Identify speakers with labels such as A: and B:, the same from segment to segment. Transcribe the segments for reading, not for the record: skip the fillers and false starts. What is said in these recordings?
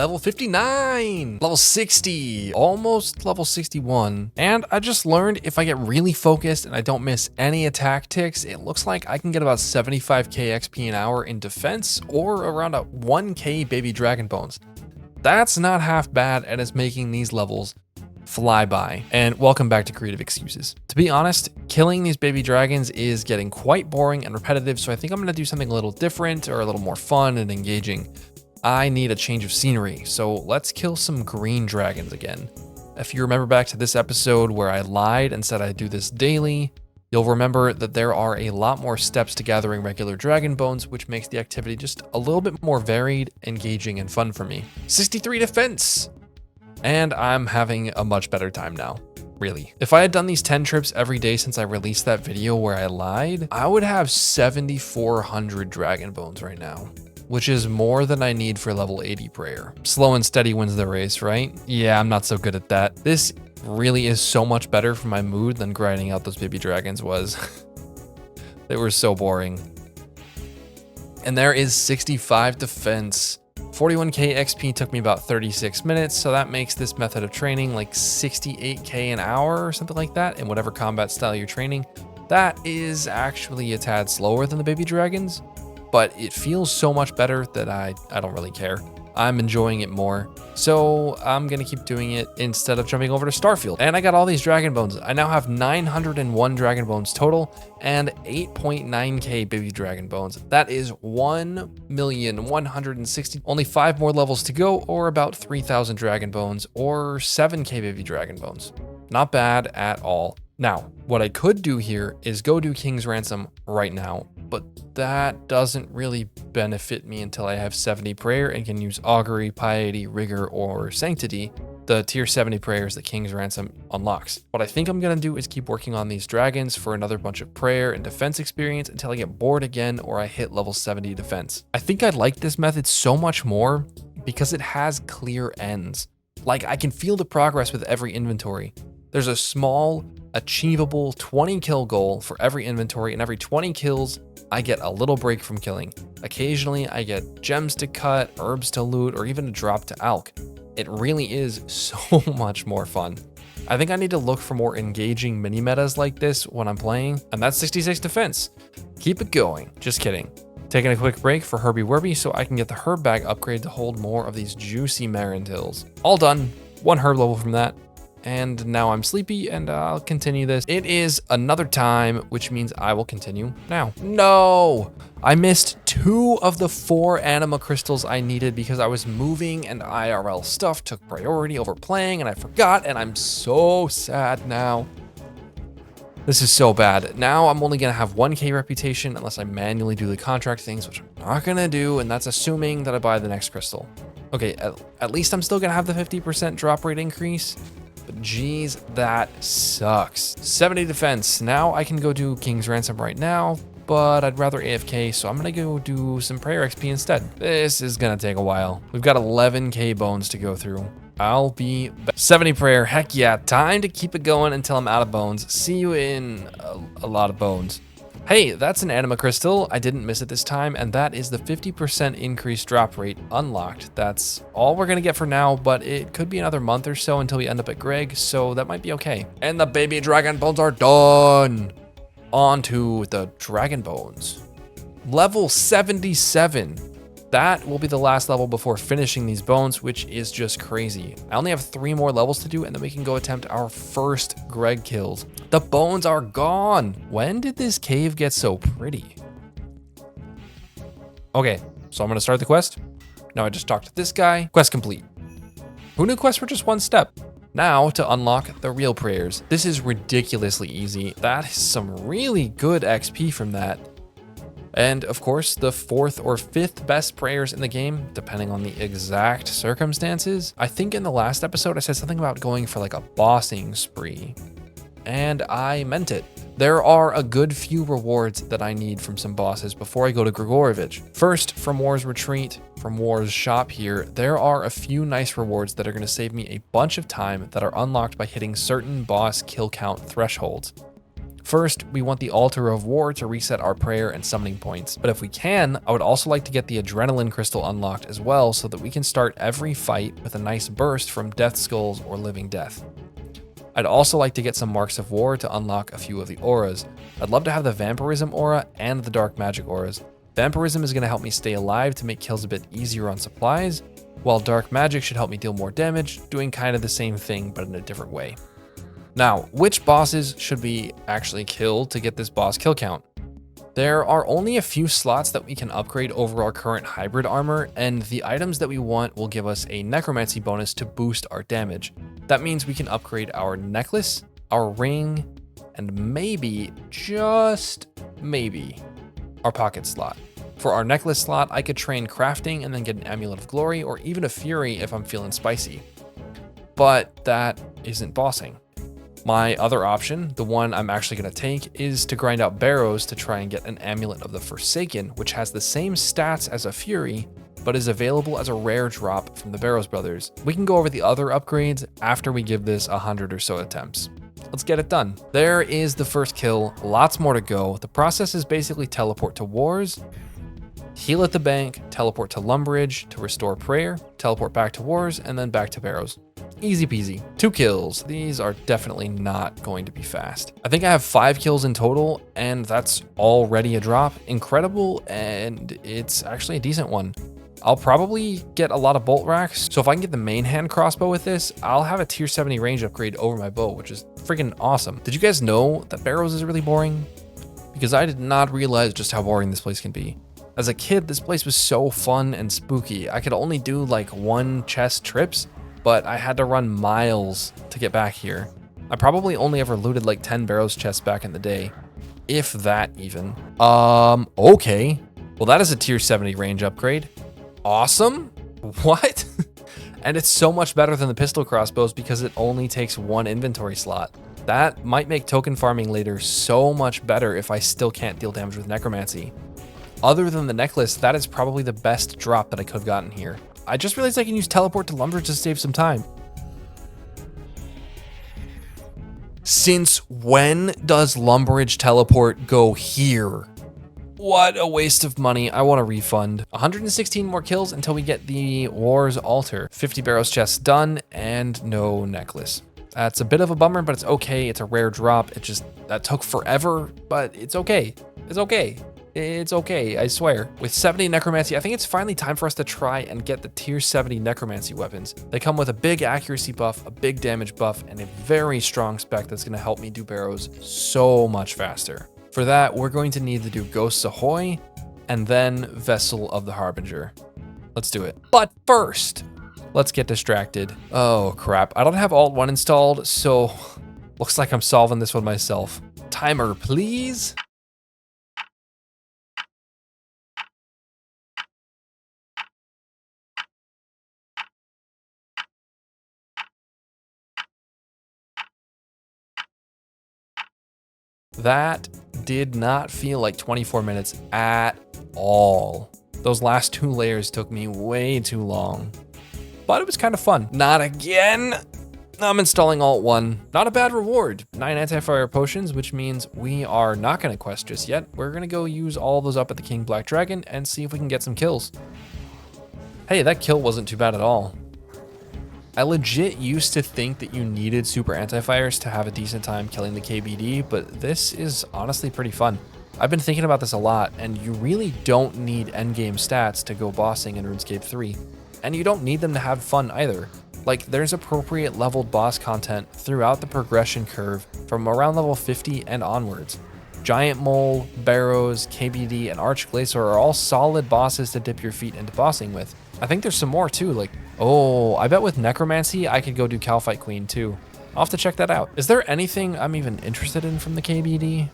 A: Level 59, level 60, almost level 61. And I just learned if I get really focused and I don't miss any attack ticks, it looks like I can get about 75k XP an hour in defense or around a 1k baby dragon bones. That's not half bad and it's making these levels fly by. And welcome back to Creative Excuses. To be honest, killing these baby dragons is getting quite boring and repetitive, so I think I'm gonna do something a little different or a little more fun and engaging. I need a change of scenery, so let's kill some green dragons again. If you remember back to this episode where I lied and said I'd do this daily, you'll remember that there are a lot more steps to gathering regular dragon bones, which makes the activity just a little bit more varied, engaging, and fun for me. 63 defense! And I'm having a much better time now, really. If I had done these 10 trips every day since I released that video where I lied, I would have 7,400 dragon bones right now, which is more than I need for level 80 prayer. Slow and steady wins the race, right? Yeah, I'm not so good at that. This really is so much better for my mood than grinding out those baby dragons was. They were so boring. And there is 65 defense. 41k XP took me about 36 minutes, so that makes this method of training like 68k an hour or something like that in whatever combat style you're training. That is actually a tad slower than the baby dragons, but it feels so much better that I don't really care. I'm enjoying it more, so I'm gonna keep doing it instead of jumping over to Starfield. And I got all these dragon bones. I now have 901 dragon bones total and 8.9k baby dragon bones. That is 1,160. Only 5 more levels to go, or about 3,000 dragon bones, or 7k baby dragon bones. Not bad at all. Now, what I could do here is go do King's Ransom right now, but that doesn't really benefit me until I have 70 prayer and can use Augury, Piety, Rigor, or Sanctity, the tier 70 prayers that King's Ransom unlocks. What I think I'm gonna do is keep working on these dragons for another bunch of prayer and defense experience until I get bored again or I hit level 70 defense. I think I like this method so much more because it has clear ends. Like, I can feel the progress with every inventory. There's a small, achievable 20 kill goal for every inventory, and every 20 kills, I get a little break from killing. Occasionally, I get gems to cut, herbs to loot, or even a drop to alch. It really is so much more fun. I think I need to look for more engaging mini metas like this when I'm playing, and that's 66 defense. Keep it going. Just kidding. Taking a quick break for Herby Werby so I can get the herb bag upgrade to hold more of these juicy Marintils. All done. 1 herb level from that. And now I'm sleepy and I'll continue this. It is another time, which means I will continue now. No, I missed 2 of the 4 anima crystals I needed because I was moving and IRL stuff took priority over playing and I forgot, and I'm so sad now. This is so bad. Now I'm only gonna have 1k reputation unless I manually do the contract things, which I'm not gonna do, and that's assuming that I buy the next crystal. Okay, at least I'm still gonna have the 50% drop rate increase. But geez, that sucks. 70 defense. Now I can go do King's Ransom right now, but I'd rather AFK, so I'm gonna go do some prayer XP instead. This is gonna take a while. We've got 11k bones to go through. I'll be back. 70 prayer, heck yeah. Time to keep it going until I'm out of bones. See you in a lot of bones. Hey, that's an anima crystal. I didn't miss it this time, and that is the 50% increased drop rate unlocked. That's all we're gonna get for now, but it could be another month or so until we end up at Greg, so that might be okay. And the baby dragon bones are done. On to the dragon bones. Level 77. That will be the last level before finishing these bones, which is just crazy. I only have 3 more levels to do, and then we can go attempt our first Greg kills. The bones are gone. When did this cave get so pretty? Okay, so I'm gonna start the quest. Now I just talked to this guy. Quest complete. Who knew quests were just 1 step? Now to unlock the real prayers. This is ridiculously easy. That is some really good XP from that. And of course, the 4th or 5th best prayers in the game, depending on the exact circumstances. I think in the last episode, I said something about going for like a bossing spree, and I meant it. There are a good few rewards that I need from some bosses before I go to Gregorvic. First, from War's Retreat, from War's shop here, there are a few nice rewards that are gonna save me a bunch of time that are unlocked by hitting certain boss kill count thresholds. First, we want the Altar of War to reset our prayer and summoning points, but if we can, I would also like to get the Adrenaline Crystal unlocked as well so that we can start every fight with a nice burst from Death Skulls or Living Death. I'd also like to get some Marks of War to unlock a few of the auras. I'd love to have the Vampirism aura and the Dark Magic auras. Vampirism is going to help me stay alive to make kills a bit easier on supplies, while Dark Magic should help me deal more damage, doing kind of the same thing but in a different way. Now, which bosses should we actually kill to get this boss kill count? There are only a few slots that we can upgrade over our current hybrid armor, and the items that we want will give us a Necromancy bonus to boost our damage. That means we can upgrade our necklace, our ring, and maybe, just maybe, our pocket slot. For our necklace slot, I could train crafting and then get an Amulet of Glory or even a Fury if I'm feeling spicy. But that isn't bossing. My other option, the one I'm actually going to take, is to grind out Barrows to try and get an Amulet of the Forsaken, which has the same stats as a Fury, but is available as a rare drop from the Barrows brothers. We can go over the other upgrades after we give this 100 or so attempts. Let's get it done. There is the first kill, lots more to go. The process is basically teleport to wars, heal at the bank, teleport to Lumbridge to restore prayer, teleport back to wars, and then back to Barrows. Easy peasy. 2 kills. These are definitely not going to be fast. I think I have 5 kills in total, and that's already a drop. Incredible, and it's actually a decent one. I'll probably get a lot of bolt racks, so if I can get the main hand crossbow with this, I'll have a tier 70 range upgrade over my bow, which is freaking awesome. Did you guys know that Barrows is really boring? Because I did not realize just how boring this place can be. As a kid, this place was so fun and spooky. I could only do like 1 chest trips, but I had to run miles to get back here. I probably only ever looted like 10 Barrows chests back in the day, if that even. Okay. Well, that is a tier 70 range upgrade. Awesome. What? And it's so much better than the pistol crossbows because it only takes 1 inventory slot. That might make token farming later so much better if I still can't deal damage with Necromancy. Other than the necklace, that is probably the best drop that I could have gotten here. I just realized I can use teleport to Lumbridge to save some time. Since when does Lumbridge teleport go here? What a waste of money. I want a refund. 116 more kills until we get the War's Altar. 50 Barrows chests done and no necklace. That's a bit of a bummer, but it's okay. It's a rare drop. That took forever, but it's okay. It's okay. It's okay, I swear. With 70 Necromancy, I think it's finally time for us to try and get the tier 70 Necromancy weapons. They come with a big accuracy buff, a big damage buff, and a very strong spec that's going to help me do Barrows so much faster. For that, we're going to need to do Ghosts Ahoy, and then Vessel of the Harbinger. Let's do it. But first, let's get distracted. Oh crap, I don't have Alt 1 installed, so looks like I'm solving this one myself. Timer, please. That did not feel like 24 minutes at all. Those last 2 layers took me way too long, but it was kind of fun. Not again. I'm installing Alt 1. Not a bad reward. 9 anti-fire potions, which means we are not going to quest just yet. We're going to go use all those up at the King Black Dragon and see if we can get some kills. Hey, that kill wasn't too bad at all. I legit used to think that you needed super anti-fires to have a decent time killing the KBD, but this is honestly pretty fun. I've been thinking about this a lot, and you really don't need endgame stats to go bossing in Runescape 3. And you don't need them to have fun either. Like, there's appropriate leveled boss content throughout the progression curve from around level 50 and onwards. Giant Mole, Barrows, KBD, and Archglacier are all solid bosses to dip your feet into bossing with. I think there's some more too, like, oh, I bet with Necromancy, I could go do Calfight Queen too. I'll have to check that out. Is there anything I'm even interested in from the KBD?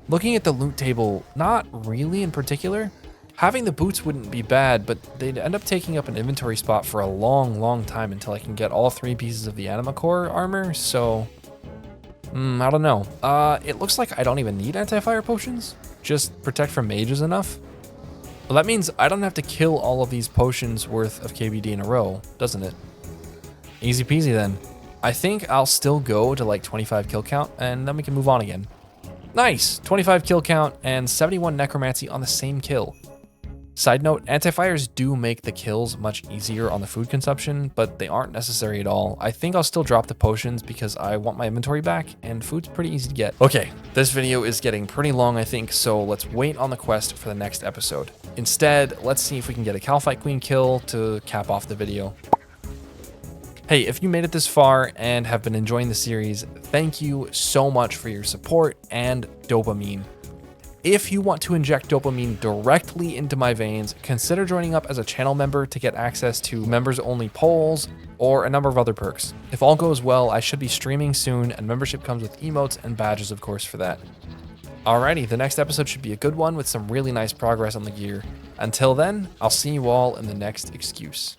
A: Looking at the loot table, not really in particular. Having the boots wouldn't be bad, but they'd end up taking up an inventory spot for a long time until I can get all 3 pieces of the Anima Core armor, so I don't know. It looks like I don't even need anti-fire potions. Just protect from mage is enough. Well, that means I don't have to kill all of these potions worth of KBD in a row, doesn't it? Easy peasy then. I think I'll still go to like 25 kill count and then we can move on again. Nice, 25 kill count and 71 necromancy on the same kill. Side note, anti-fires do make the kills much easier on the food consumption, but they aren't necessary at all. I think I'll still drop the potions because I want my inventory back, and food's pretty easy to get. Okay, this video is getting pretty long, I think, so let's wait on the quest for the next episode. Instead, let's see if we can get a Calphite Queen kill to cap off the video. Hey, if you made it this far and have been enjoying the series, thank you so much for your support and dopamine. If you want to inject dopamine directly into my veins, consider joining up as a channel member to get access to members-only polls or a number of other perks. If all goes well, I should be streaming soon, and membership comes with emotes and badges, of course, for that. Alrighty, the next episode should be a good one with some really nice progress on the gear. Until then, I'll see you all in the next excuse.